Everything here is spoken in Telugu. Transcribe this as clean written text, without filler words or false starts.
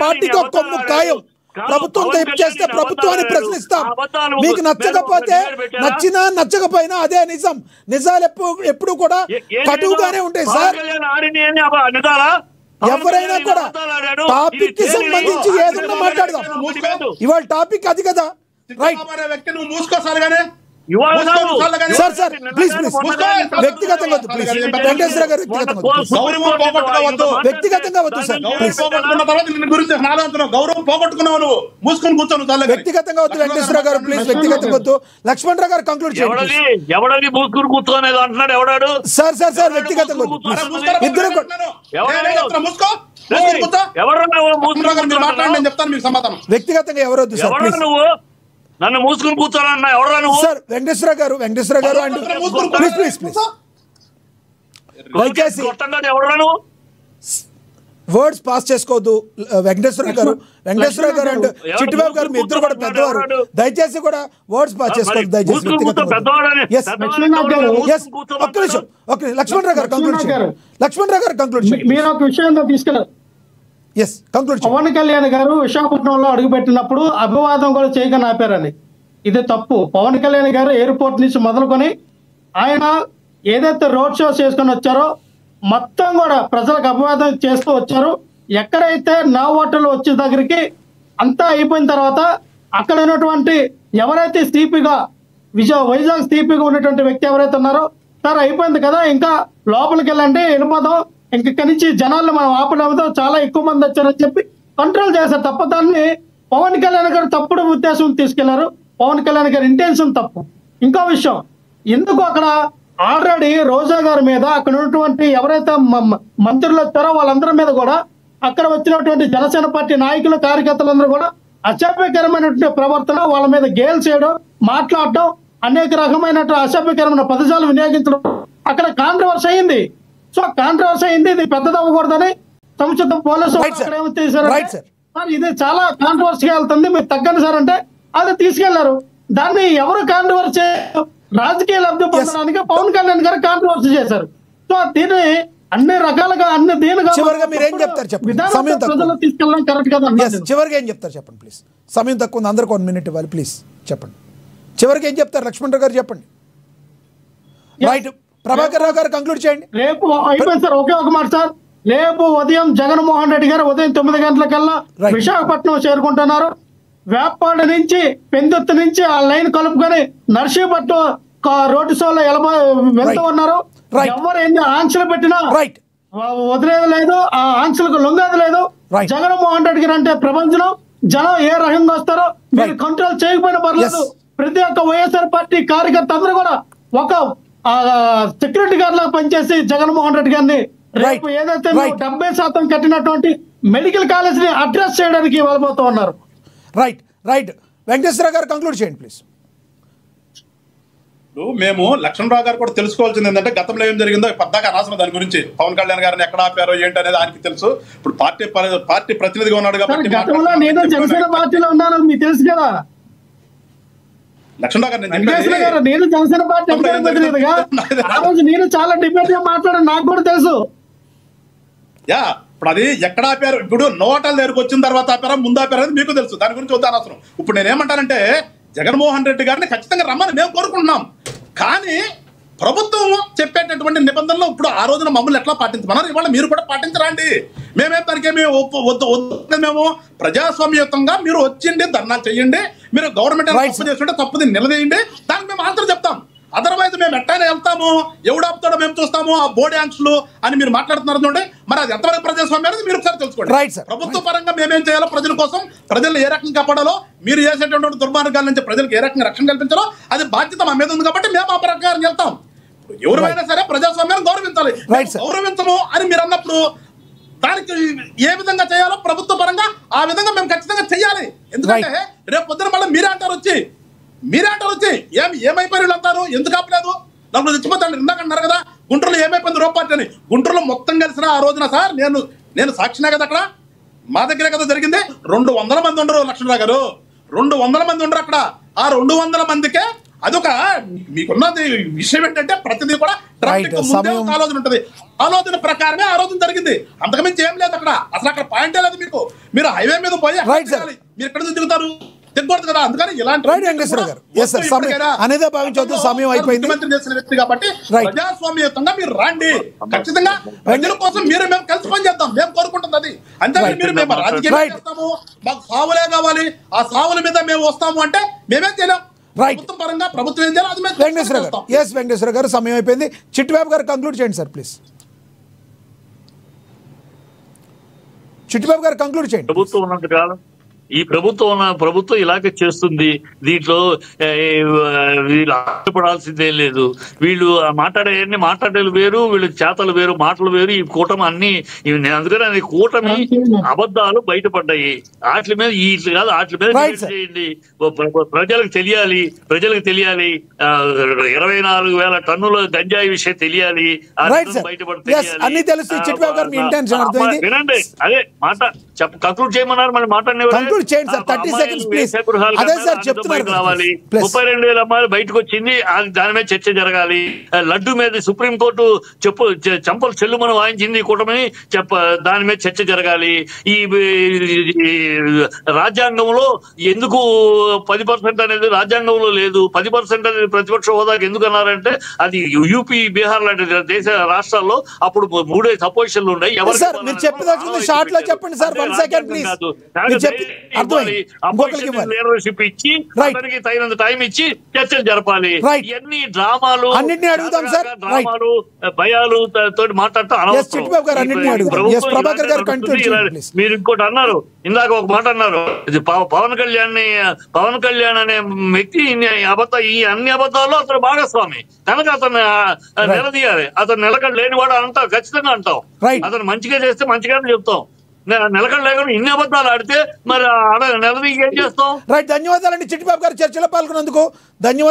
పార్టీకి కొమ్ము ఖాయం. ప్రభుత్వంతో చేస్తే ప్రభుత్వాన్ని ప్రశ్నిస్తాం. మీకు నచ్చకపోతే నచ్చినా నచ్చకపోయినా అదే నిజం. నిజాలు ఎప్పుడు కూడా కటువుగానే ఉంటాయి సార్. ఎవరైనా కూడా టాపిక్ కి సంబంధించి ఏదన్నా మాట్లాడదాం. ఇవాళ టాపిక్ అది కదా. రైట్ వ్యక్తి నువ్వు మూసుకోసాలుగానే సార్ సార్ ప్లీజ్ ప్లీజ్ వ్యక్తిగతంగా వద్దు ప్లీజ్. వెంకటేశ్వర గారు వ్యక్తిగతంగా వద్దు సార్ ప్లీజ్. గౌరవం పోగొట్టుకున్నావు నువ్వు, మూసుకొని కూర్చోను. వ్యక్తిగతంగా వద్దు వెంకటేశ్వర గారు ప్లీజ్, వ్యక్తిగతంగా వద్దు. లక్ష్మణ్ రావు గారు కంక్లూడ్ చేయండి. ఎవడని మూసుకుని కూర్చోనేది అంటున్నాడు ఎవడాడు? సార్ సార్ సార్ వ్యక్తిగతంగా వద్దు ఇద్దరు చెప్తాను మీకు సమాధానం. వ్యక్తిగతంగా ఎవరు వద్దు సార్ ప్లీజ్. నువ్వు నన్ను మూసుకుని కూర్చోనన్నా ఎవరా నువ్వు? సార్ వెంకటేశ్వర గారు అండ్ ప్లీజ్ ప్లీజ్ ప్లీజ్ దయచేసి ఎవరా నువ్వు వర్డ్స్ పాస్ చేసుకోవద్దు. వెంకటేశ్వర గారు అండ్ చిట్టిబాబు గారు మీ ఇద్దరు కూడా పెద్దవారు, దయచేసి కూడా వర్డ్స్ పాస్ చేసుకోవద్దు దయచేసి. ఒక్క నిమిషం లక్ష్మణ్ రావు గారు కంక్లూడ్ చేయండి. మీరు ఒక విషయంలో తీసుకెళ్ళారు. పవన్ కళ్యాణ్ గారు విశాఖపట్నంలో అడుగుపెట్టినప్పుడు అభివాదం కూడా చేయకుండా ఆపారని, ఇది తప్పు. పవన్ కళ్యాణ్ గారు ఎయిర్పోర్ట్ నుంచి మొదలుకొని ఆయన ఏదైతే రోడ్ షో చేసుకొని వచ్చారో మొత్తం కూడా ప్రజలకు అభివాదం చేస్తూ వచ్చారు. ఎక్కడైతే నా ఓటర్లు వచ్చే దగ్గరికి అంతా అయిపోయిన తర్వాత అక్కడ ఉన్నటువంటి ఎవరైతే సిపిగా వైజాగ్ సిపిగా ఉన్నటువంటి వ్యక్తి ఎవరైతే ఉన్నారో, సార్ అయిపోయింది కదా ఇంకా లోపలికి వెళ్ళండి వెళ్ళిపోదాం, ఇంక నుంచి జనాలను మనం ఆపలేముతో చాలా ఎక్కువ మంది వచ్చారని చెప్పి కంట్రోల్ చేశారు తప్ప దాన్ని పవన్ కళ్యాణ్ గారు తప్పుడు ఉద్దేశం తీసుకెళ్లారు. పవన్ కళ్యాణ్ గారి ఇంటెన్షన్ తప్పు. ఇంకో విషయం, ఎందుకు అక్కడ ఆల్రెడీ రోజా గారి మీద అక్కడ ఉన్నటువంటి ఎవరైతే మంత్రులు వచ్చారో వాళ్ళందరి మీద కూడా అక్కడ వచ్చినటువంటి జనసేన పార్టీ నాయకులు కార్యకర్తలందరూ కూడా అసభ్యకరమైనటువంటి ప్రవర్తన, వాళ్ళ మీద గేల్ చేయడం, మాట్లాడటం, అనేక రకమైన అసభ్యకరమైన పదజాలు వినియోగించడం అక్కడ కాంట్రవర్సీ అయింది. సో కాంట్రవర్సీ అయింది, ఇది పెద్దది అవ్వకూడదని సముచిత పోలీసులు ఏమో చేశారు. సార్ ఇది చాలా కాంట్రవర్సీగా వెళ్తుంది, మీరు తగ్గండి సార్ అంటే అది తీసుకెళ్లారు. దాన్ని ఎవరు కాంట్రవర్సీ రాజకీయ లబ్ధి పొందడానికి పవన్ కళ్యాణ్ గారు కాంట్రవర్సీ చేశారు. సో దీన్ని అన్ని రకాలుగా అన్ని దీనిగా తీసుకెళ్ళడం కరెక్ట్ కదా. చివరిగా ఏం చెప్తారు చెప్పండి ప్లీజ్. సమయం తక్కువ ఉంది, అందరికి 1 minute ఇవ్వాలి ప్లీజ్. చెప్పండి చివరికి ఏం చెప్తారు లక్ష్మణ్ రావు గారు చెప్పండి. రైట్ ప్రభాకర్ రావు గారు కంక్లూడ్ చేయండి. రేపు అయిపోయింది సార్, ఒకే ఒక మాట సార్. రేపు ఉదయం జగన్మోహన్ రెడ్డి గారు ఉదయం 9 గంటలకల్లా విశాఖపట్నం చేరుకుంటున్నారు. వేపాడు నుంచి పెందుర్తి నుంచి ఆ లైన్ కలుపుకొని నర్సీపట్నం రోడ్డు షోలో వెళ్తూ ఉన్నారు. ఎవరు ఎన్ని ఆంక్షలు పెట్టినా వదిలేదు లేదు, ఆ ఆంక్షలకు లొంగేది లేదు. జగన్మోహన్ రెడ్డి గారు అంటే ప్రపంచం జనం ఏ రకంగా వస్తారో మీరు కంట్రోల్ చేయకపోయినా పర్లేదు. ప్రతి ఒక్క వైఎస్ఆర్ పార్టీ కార్యకర్త అందరూ కూడా ఒక సెక్యూరిటీ గార్డ్ లా పనిచేసి జగన్మోహన్ రెడ్డి గారిని రేపు ఏదైతే 70% కట్టినటువంటి మెడికల్ కాలేజ్ ని అడ్రస్ చేయడానికి వెళ్ళబోతూ ఉన్నారు. రైట్ వెంకటేశ్వర గారు కంక్లూడ్ చేయండి ప్లీజ్. మేము లక్ష్మణరావు గారు కూడా తెలుసుకోవాల్సింది ఏంటంటే గతంలో ఏం జరిగిందో పద్దాక అనవసరం దాని గురించి. పవన్ కళ్యాణ్ గారిని ఎక్కడ ఆపారో ఏంటి అనేది ఆయనకి తెలుసు. ఇప్పుడు పార్టీ ప్రతినిధిగా ఉన్నాడు కాబట్టి గతంలో నేను జనసేన పార్టీలో ఉన్నాను మీకు తెలుసు కదా. లక్ష్మణరావు గారు నేను జనసేన పార్టీ ఆ రోజు నేను చాలా డిబేట్ గా మాట్లాడాను, నాకు కూడా తెలుసు. ఇప్పుడు అది ఎక్కడ ఆపారు, ఇప్పుడు నోటల దగ్గరకు వచ్చిన తర్వాత ఆపారా ముందు ఆపారా అని మీకు తెలుసు. దాని గురించి వద్దాను అవసరం. ఇప్పుడు నేనేమంటానంటే జగన్మోహన్ రెడ్డి గారిని ఖచ్చితంగా రమ్మని మేము కోరుకుంటున్నాం. కానీ ప్రభుత్వం చెప్పేటటువంటి నిబంధనలు ఇప్పుడు ఆ రోజున మమ్మల్ని ఎట్లా పాటించమన్నారు, ఇవాళ మీరు కూడా పాటించరండి. మేమేం దానికేమి మేము ప్రజాస్వామ్యయుతంగా మీరు వచ్చిండి ధర్నాలు చేయండి, మీరు గవర్నమెంట్ తప్పు చేస్తుంటే తప్పుది నిలదీయండి, దానికి మేము ఆన్సర్ చెప్తాం. అదర్వైజ్ మేము ఎట్టైనా వెళ్తాము, ఎవడు ఆపుతాడో మేము చూస్తాము, ఆ బోర్డు ఆంక్షలు అని మీరు మాట్లాడుతున్నారు చూడండి. మరి అది ఎంతవరకు ప్రజాస్వామ్యం అనేది మీరు ఒకసారి తెలుసుకోండి. ప్రభుత్వ పరంగా మేమేం చేయాలో, ప్రజల కోసం ప్రజలను ఏ రకంగా కాపాడాలో, మీరు చేసేటటువంటి దుర్మార్గాల నుంచి ప్రజలకు ఏ రకంగా రక్షణ కల్పించాలో అది బాధ్యత మా మీద ఉంది. కాబట్టి మేము ఆ ప్రకారం వెళ్తాం. ఎవరైనా సరే ప్రజాస్వామ్యాన్ని గౌరవించాలి. గౌరవించము అని మీరు అన్నప్పుడు దానికి ఏ విధంగా చేయాలో ప్రభుత్వ పరంగా ఆ విధంగా మేము ఖచ్చితంగా చెయ్యాలి. ఎందుకంటే రేపు పొద్దున మళ్ళీ మీరే అంటారు వచ్చి ఏమైపోయి వీళ్ళు అంటారు, ఎందుకు ఆపలేదు, నలుగురు తెచ్చిపోతాను ఇందాక అన్నారు కదా గుంటూరులో ఏమైపోయింది రూపార్టీ అని. గుంటూరులో మొత్తం కలిసిన ఆ రోజున సార్ నేను సాక్షినే కదా, అక్కడ మా దగ్గరే కదా జరిగింది. 200 మంది ఉండరు లక్ష్మణరావు గారు, 200 మంది ఉండరు అక్కడ. ఆ 200 మందికే అదొక మీకున్నది విషయం ఏంటంటే ప్రతిదీ కూడా ట్రాఫిక్ ముందే ఒక ఆలోచన ఉంటుంది. ఆలోచన ప్రకారమే ఆ రోజు జరిగింది. అంతకుమించి ఏం లేదు అక్కడ. అసలు అక్కడ పాయింటే లేదు మీకు. మీరు హైవే మీద పోయి మీరు ఎక్కడ నుంచి దిగుతారు? దిగకూడదు కదా. అందుకని ఇలాంటి అనేదే భావించవద్దు. సమయం అయిపోయింది. ముఖ్యమంత్రి చేసిన వ్యక్తి కాబట్టి ప్రజాస్వామ్యయుతంగా మీరు రండి. ఖచ్చితంగా ప్రజల కోసం మీరు మేము కలిసి పని చేద్దాం. మేము కోరుకుంటుంది అది. అంతేగాని మీరు మేము రాజకీయం చేస్తాము, మాకు సావులే కావాలి, ఆ సావుల మీద మేము వస్తాము అంటే మేమేం చేయలేం. ప్రభుత్వం పరంగా ప్రభుత్వం ఏం చేయాలి అది మేము వెంకటేశ్వర గారు సమయం అయిపోయింది. చిట్టిబాబు గారు కంక్లూడ్ చేయండి సార్ ప్లీజ్. చిట్టిబాబు గారు కంక్లూడ్ చేయండి. ప్రభుత్వం ఉన్నంత కాలం ఈ ప్రభుత్వం ఇలాగే చేస్తుంది. దీంట్లో వీళ్ళు ఆశపడాల్సిందేం లేదు. వీళ్ళు మాట్లాడేది వేరు, వీళ్ళు చేతలు వేరు, మాటలు వేరు. ఈ కూటమి అన్ని అందుకని కూటమి అబద్ధాలు బయటపడ్డాయి. వాటి మీద వీటి కాదు, వాటి మీద చేయండి. ప్రజలకు తెలియాలి 24,000 టన్నుల గంజాయి విషయం తెలియాలి. బయటపడితే వినండి. అదే మాట కంక్లూడ్ చేయమన్నారు. మరి మాట్లాడిన రావాలి. 32,000 అమ్మాయిలు బయటకు వచ్చింది. దాని మీద చర్చ జరగాలి. లడ్డు మీద సుప్రీంకోర్టు చంపలు చెల్లుమని వాయించింది కూటమి. దాని మీద చర్చ జరగాలి. ఈ రాజ్యాంగంలో ఎందుకు 10% అనేది రాజ్యాంగంలో లేదు. 10% అనేది ప్రతిపక్ష హోదాకి ఎందుకు అన్నారంటే అది యూపీ, బీహార్ లాంటి దేశ రాష్ట్రాల్లో అప్పుడు 3 అపోజిషన్లు ఉన్నాయి. లీడర్షిప్ ఇచ్చి అతనికి తగినంత టైం ఇచ్చి చర్చలు జరపాలి. ఇవన్నీ డ్రామాలు భయాలు తోటి మాట్లాడుతూ అనవసరం. మీరు ఇంకోటి అన్నారు, ఇందాక ఒక మాట అన్నారు, ఇది పవన్ కళ్యాణ్ అనే వ్యక్తి ఈ అన్ని అబద్ధాల్లో అతను భాగస్వామి కనుక అతను నిలదీయాలి. అతను నిలకడ లేనివాడు అంటావు, ఖచ్చితంగా అంటావు. అతను మంచిగా చేస్తే మంచిగానే చెప్తాం. నిలకడ లేకుండా ఇన్ని అబద్ధాలు ఆడితే మరి నిలదీకి ఏం చేస్తాం? ధన్యవాదాలండి చిట్టిబాబు గారు చర్చలో పాల్గొన్నందుకు. ధన్యవాదాలు.